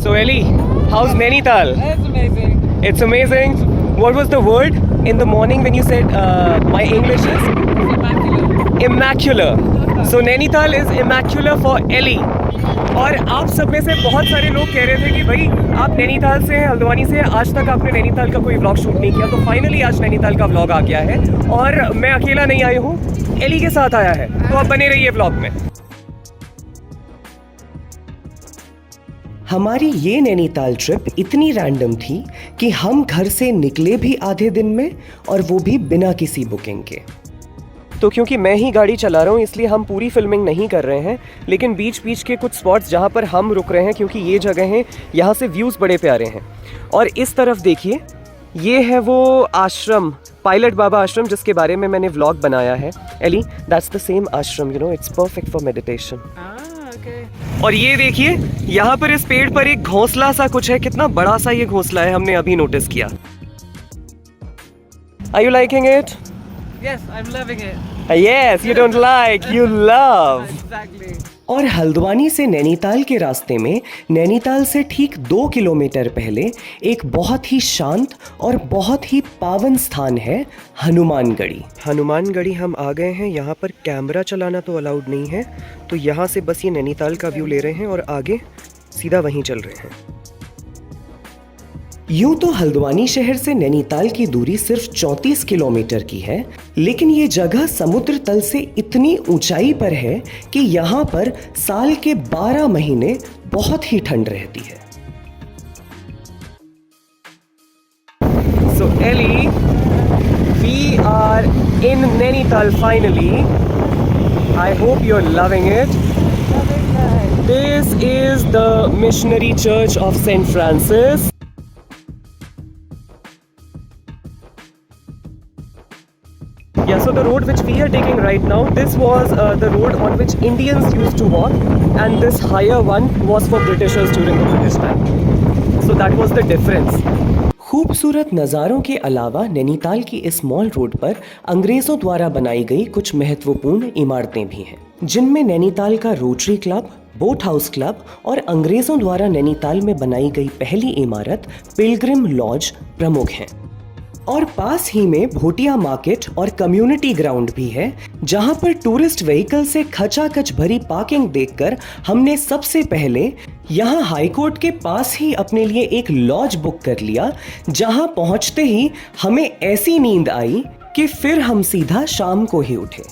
So Ellie, how's Nainital? It's amazing. It's amazing. What was the word in the morning when you said my English is Immaculate. immaculate? So Nainital is immaculate for Ellie. और आप सब में से बहुत सारे लोग कह रहे थे कि भाई आप नैनीताल से हैं, हल्द्वानी से हैं, आज तक आपने नैनीताल का कोई व्लॉग शूट नहीं किया। तो फाइनली आज नैनीताल का व्लॉग आ गया है और मैं अकेला नहीं आई हूँ, एली के साथ आया है। तो आप बने रहिए व्लॉग में। हमारी ये नैनीताल ट्रिप इतनी रैंडम थी कि हम घर से निकले भी आधे दिन में और वो भी बिना किसी बुकिंग के। तो क्योंकि मैं ही गाड़ी चला रहा हूँ इसलिए हम पूरी फिल्मिंग नहीं कर रहे हैं, लेकिन बीच बीच के कुछ स्पॉट्स जहाँ पर हम रुक रहे हैं, क्योंकि ये जगह हैं यहाँ से व्यूज़ बड़े प्यारे हैं। और इस तरफ देखिए, ये है वो आश्रम, पायलट बाबा आश्रम, जिसके बारे में मैंने व्लॉग बनाया है। एली, दैट्स द सेम आश्रम, you know, it's perfect for meditation. और ये देखिए, यहाँ पर इस पेड़ पर एक घोंसला सा कुछ है, कितना बड़ा सा ये घोंसला है, हमने अभी नोटिस किया। Are you liking it? Yes, I'm loving it. Yes, you don't like, you love. Exactly. और हल्द्वानी से नैनीताल के रास्ते में नैनीताल से ठीक 2 किलोमीटर पहले एक बहुत ही शांत और बहुत ही पावन स्थान है हनुमानगढ़ी। हनुमानगढ़ी हम आ गए हैं। यहाँ पर कैमरा चलाना तो अलाउड नहीं है, तो यहाँ से बस ये नैनीताल का व्यू ले रहे हैं और आगे सीधा वहीं चल रहे हैं। यूं तो हल्द्वानी शहर से नैनीताल की दूरी सिर्फ 34 किलोमीटर की है, लेकिन ये जगह समुद्र तल से इतनी ऊंचाई पर है कि यहाँ पर साल के 12 महीने बहुत ही ठंड रहती है। So Ellie, we are in Nainital finally. I hope you're loving it. This is the Missionary Church of St. Francis. Yeah, so the road which we are taking right now, this was the road on which Indians used to walk, and this higher one was for Britishers during the British time. So that was the difference. खूबसूरत नज़ारों के अलावा नैनीताल की इस mall road पर अंग्रेज़ों द्वारा बनाई गई कुछ महत्वपूर्ण इमारतें भी हैं, जिनमें नैनीताल का rotary club, boat house club और अंग्रेज़ों द्वारा नैनीताल में बनाई गई पहली इमारत पिलग्रिम लॉज प्रमुख हैं। और पास ही में भोटिया मार्केट और कम्युनिटी ग्राउंड भी है, जहां पर टूरिस्ट व्हीकल से खचाखच भरी पार्किंग देखकर हमने सबसे पहले यहां हाईकोर्ट के पास ही अपने लिए एक लॉज बुक कर लिया, जहां पहुंचते ही हमें ऐसी नींद आई कि फिर हम सीधा शाम को ही उठे।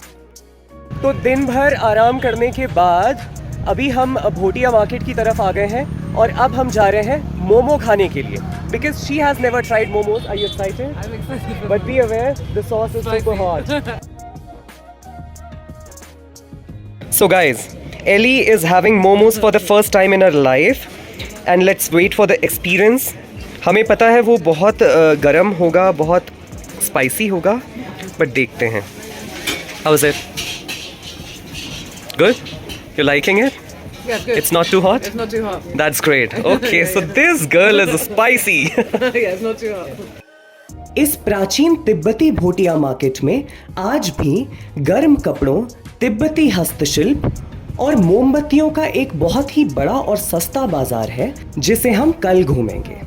तो दिन भर आराम करने के बाद अभी हम भोटिया मार्केट की तरफ आ गए हैं और अब हम जा रहे हैं मोमो खाने के लिए, because she has never tried momos. Are you excited? I'm excited. But be aware, the sauce is super hot. So guys, Ellie is having momos for the first time in her life, and let's wait for the experience. हमें पता है वो बहुत गरम होगा, बहुत spicy होगा, but देखते हैं। How's it? Good? You're liking it? Yeah, good. It's not too hot? It's not too hot. That's great. Okay, so this girl is spicy. Yeah, it's not too hot. इस प्राचीन तिब्बती Bhotia market में आज भी गर्म कपड़ों, तिब्बती हस्तशिल्प और मोमबत्तियों का एक बहुत ही बड़ा और सस्ता बाजार है, जिसे हम कल घूमेंगे।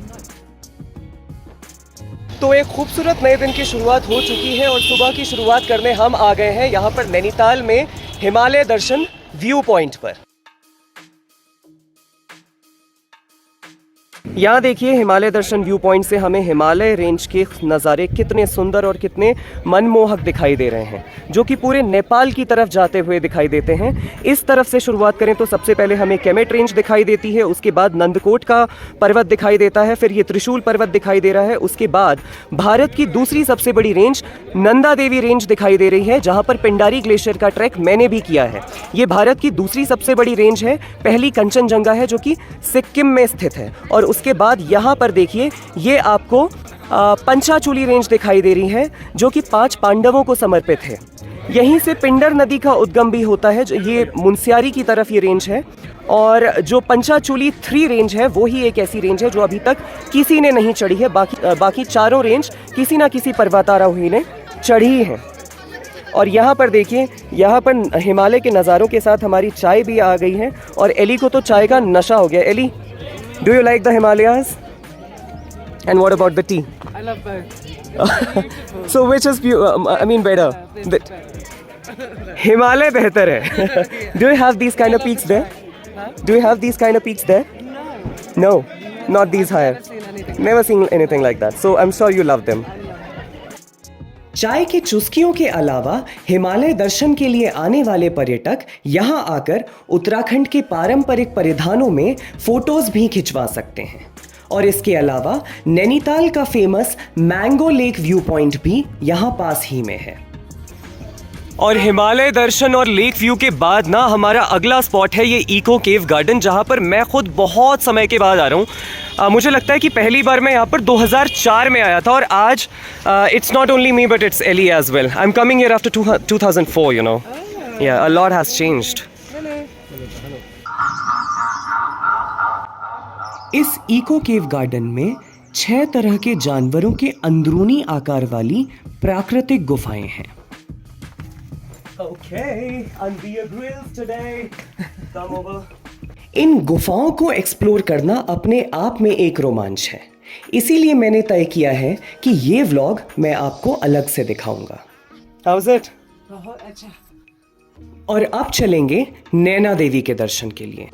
तो एक खूबसूरत नए दिन की शुरुआत हो चुकी है और सुबह की शुरुआत करने हम आ गए हैं यहाँ पर नैनीताल में हिमालय दर्शन व्यू पॉइंट पर। यहाँ देखिए, हिमालय दर्शन व्यू पॉइंट से हमें हिमालय रेंज के नज़ारे कितने सुंदर और कितने मनमोहक दिखाई दे रहे हैं, जो कि पूरे नेपाल की तरफ जाते हुए दिखाई देते हैं। इस तरफ से शुरुआत करें तो सबसे पहले हमें केमेट रेंज दिखाई देती है, उसके बाद नंदकोट का पर्वत दिखाई देता है, फिर ये त्रिशूल पर्वत दिखाई दे रहा है, उसके बाद भारत की दूसरी सबसे बड़ी रेंज नंदा देवी रेंज दिखाई दे रही है, जहाँ पर पिंडारी ग्लेशियर का ट्रैक मैंने भी किया है। ये भारत की दूसरी सबसे बड़ी रेंज है, पहली कंचनजंगा है जो कि सिक्किम में स्थित है। और उसके बाद यहाँ पर देखिए, ये आपको पंचाचूली रेंज दिखाई दे रही है, जो कि 5 पांडवों को समर्पित है। यहीं से पिंडर नदी का उद्गम भी होता है, जो ये मुनस्यारी की तरफ ये रेंज है। और जो पंचाचूली 3 रेंज है, वो ही एक ऐसी रेंज है जो अभी तक किसी ने नहीं चढ़ी है। बाकी चारों रेंज किसी ना किसी पर्वतारोही ने चढ़ी हैं। और यहाँ पर देखिए, यहाँ पर हिमालय के नज़ारों के साथ हमारी चाय भी आ गई है और एली को तो चाय का नशा हो गया। Ellie, Do you like the Himalayas? And what about the tea? I love both. Beautiful. So which is better? This Himalaya बेहतर है. Do you have these kind of peaks there? Huh? Do you have these kind of peaks there? No. No, not these higher. I've seen anything. Never seen anything like that. So I'm sure you love them. चाय की चुस्कियों के अलावा हिमालय दर्शन के लिए आने वाले पर्यटक यहां आकर उत्तराखंड के पारंपरिक परिधानों में फोटोज भी खिंचवा सकते हैं। और इसके अलावा नैनीताल का famous mango lake view point भी यहां पास ही में है। और हिमालय दर्शन और लेक व्यू के बाद ना हमारा अगला स्पॉट है ये इको केव गार्डन, जहाँ पर मैं खुद बहुत समय के बाद आ रहा हूँ। मुझे लगता है कि पहली बार मैं यहाँ पर 2004 में आया था और आज it's not only me but it's Ellie as well. I am coming here after 2004, you know. Yeah a lot has changed. इस इको केव गार्डन में 6 तरह के जानवरों के अंदरूनी आकार वाली प्राकृतिक गुफाएं हैं। Okay, on Beer Grylls today. Come over. इन गुफाओं को एक्सप्लोर करना अपने आप में एक रोमांच है, इसीलिए मैंने तय किया है कि ये व्लॉग मैं आपको अलग से दिखाऊंगा। How's it? बहुत अच्छा। और अब चलेंगे नैना देवी के दर्शन के लिए।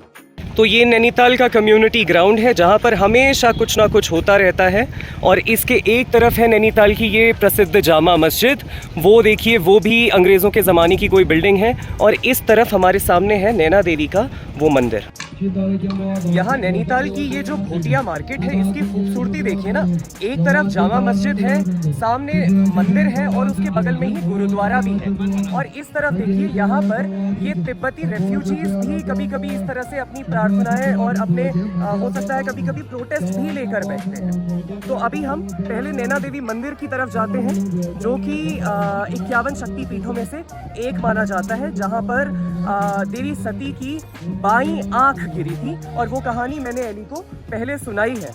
तो ये नैनीताल का कम्युनिटी ग्राउंड है जहाँ पर हमेशा कुछ ना कुछ होता रहता है। और इसके एक तरफ है नैनीताल की ये प्रसिद्ध जामा मस्जिद, वो देखिए, वो भी अंग्रेज़ों के ज़माने की कोई बिल्डिंग है। और इस तरफ हमारे सामने है नैना देवी का वो मंदिर। यहाँ नैनीताल की ये जो भोटिया मार्केट है, इसकी खूबसूरती देखिए ना। एक तरफ जामा मस्जिद है, सामने मंदिर है और उसके बगल में ही गुरुद्वारा भी है। और इस तरफ देखिए, यहाँ पर ये तिब्बती रेफ्यूजीज भी कभी कभी इस तरह से अपनी प्रार्थनाएं और अपने हो सकता है कभी कभी प्रोटेस्ट भी लेकर बैठते हैं। तो अभी हम पहले नैना देवी मंदिर की तरफ जाते हैं, जो कि 51 शक्तिपीठों में से एक माना जाता है, जहाँ पर देवी सती की बाईं आंख गिरी थी। और वो कहानी मैंने एली को पहले सुनाई है।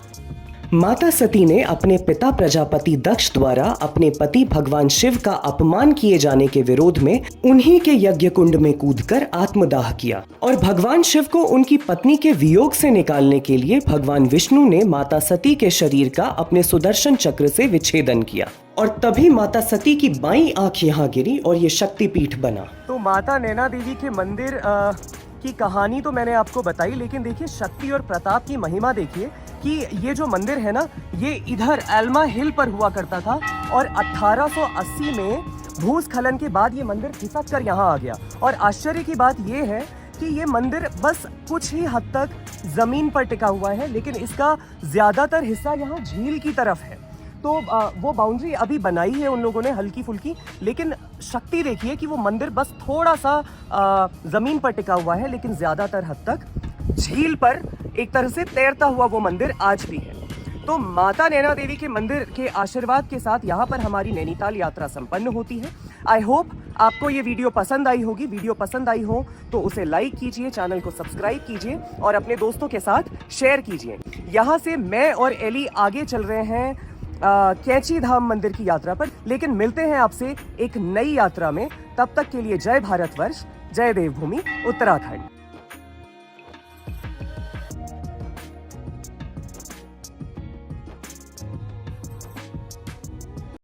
माता सती ने अपने पिता प्रजापति दक्ष द्वारा अपने पति भगवान शिव का अपमान किए जाने के विरोध में उन्हीं के यज्ञ कुंड में कूदकर आत्मदाह किया। और भगवान शिव को उनकी पत्नी के वियोग से निकालने के लिए भगवान विष्णु ने माता सती के शरीर का अपने सुदर्शन चक्र से विच्छेदन किया। और तभी माता सती की बाईं आंख यहाँ गिरी और ये शक्तिपीठ बना। तो माता नैना देवी के मंदिर की कहानी तो मैंने आपको बताई, लेकिन देखिए शक्ति और प्रताप की महिमा देखिए कि ये जो मंदिर है ना, ये इधर एल्मा हिल पर हुआ करता था। और 1880 में भूस्खलन के बाद ये मंदिर खिसक कर यहाँ आ गया। और आश्चर्य की बात ये है कि ये मंदिर बस कुछ ही हद तक जमीन पर टिका हुआ है, लेकिन इसका ज्यादातर हिस्सा यहाँ झील की तरफ है। तो वो बाउंड्री अभी बनाई है उन लोगों ने हल्की फुल्की, लेकिन शक्ति देखिए कि वो मंदिर बस थोड़ा सा ज़मीन पर टिका हुआ है, लेकिन ज़्यादातर हद तक झील पर एक तरह से तैरता हुआ वो मंदिर आज भी है। तो माता नैना देवी के मंदिर के आशीर्वाद के साथ यहाँ पर हमारी नैनीताल यात्रा संपन्न होती है। आई होप आपको ये वीडियो पसंद आई होगी। वीडियो पसंद आई हो तो उसे लाइक कीजिए, चैनल को सब्सक्राइब कीजिए और अपने दोस्तों के साथ शेयर कीजिए। यहाँ से मैं और एली आगे चल रहे हैं कैंची धाम मंदिर की यात्रा पर, लेकिन मिलते हैं आपसे एक नई यात्रा में। तब तक के लिए जय भारतवर्ष, जय देवभूमि उत्तराखंड।